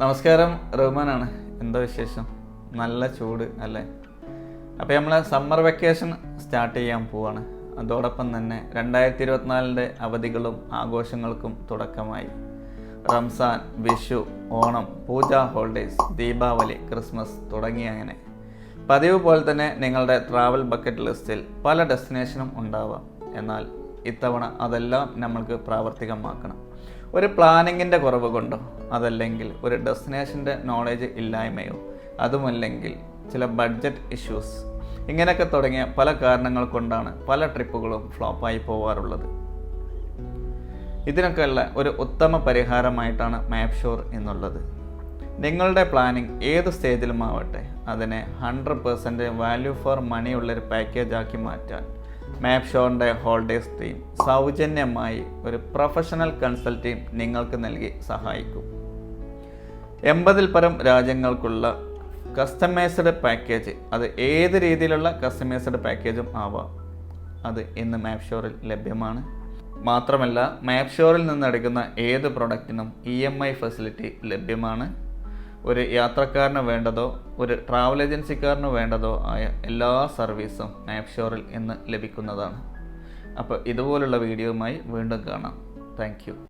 നമസ്കാരം, റഹ്മാനാണ്. എന്താ വിശേഷം? നല്ല ചൂട് അല്ലേ? അപ്പോൾ നമ്മൾ സമ്മർ വെക്കേഷൻ സ്റ്റാർട്ട് ചെയ്യാൻ പോവാണ്. അതോടൊപ്പം തന്നെ 2024 അവധികളും ആഘോഷങ്ങൾക്കും തുടക്കമായി. റംസാൻ, വിഷു, ഓണം, പൂജ ഹോളിഡേയ്സ്, ദീപാവലി, ക്രിസ്മസ് തുടങ്ങിയ അങ്ങനെ പതിവ് പോലെ തന്നെ നിങ്ങളുടെ ട്രാവൽ ബക്കറ്റ് ലിസ്റ്റിൽ പല ഡെസ്റ്റിനേഷനും ഉണ്ടാവാം. എന്നാൽ ഇത്തവണ അതെല്ലാം നമ്മൾക്ക് പ്രാവർത്തികമാക്കണം. ഒരു പ്ലാനിങ്ങിൻ്റെ കുറവ് കൊണ്ടോ, അതല്ലെങ്കിൽ ഒരു ഡെസ്റ്റിനേഷൻ്റെ നോളേജ് ഇല്ലായ്മയോ, അതുമല്ലെങ്കിൽ ചില ബഡ്ജറ്റ് ഇഷ്യൂസ്, ഇങ്ങനെയൊക്കെ തുടങ്ങിയ പല കാരണങ്ങൾ കൊണ്ടാണ് പല ട്രിപ്പുകളും ഫ്ലോപ്പായി പോവാറുള്ളത്. ഇതിനൊക്കെയുള്ള ഒരു ഉത്തമ പരിഹാരമായിട്ടാണ് മാപ്പ് ഷോർ എന്നുള്ളത്. നിങ്ങളുടെ പ്ലാനിങ് ഏത് സ്റ്റേജിലുമാവട്ടെ, അതിനെ 100% വാല്യൂ ഫോർ മണി ഉള്ളൊരു പാക്കേജ് ആക്കി മാറ്റാൻ മാപ്പ് ഷോറിൻ്റെ ഹോളിഡേയ്സ് ടീം സൗജന്യമായി ഒരു പ്രൊഫഷണൽ കൺസൾട്ടിങ് നിങ്ങൾക്ക് നൽകി സഹായിക്കും. 80-ൽ പരം രാജ്യങ്ങൾക്കുള്ള കസ്റ്റമൈസ്ഡ് പാക്കേജ്, അത് ഏത് രീതിയിലുള്ള കസ്റ്റമൈസ്ഡ് പാക്കേജും ആവാം, അത് ഇന്ന് മാപ്പ് ഷോറിൽ ലഭ്യമാണ്. മാത്രമല്ല, മാപ്പ് ഷോറിൽ നിന്നെടുക്കുന്ന ഏത് പ്രൊഡക്റ്റിനും EMI ഫെസിലിറ്റി ലഭ്യമാണ്. ഒരു യാത്രക്കാരന് വേണ്ടതോ ഒരു ട്രാവൽ ഏജൻസിക്കാരന് വേണ്ടതോ ആയ എല്ലാ സർവീസും മാപ്പ് ഷോറിൽ ഇന്ന് ലഭിക്കുന്നതാണ്. അപ്പോൾ ഇതുപോലുള്ള വീഡിയോയുമായി വീണ്ടും കാണാം. താങ്ക്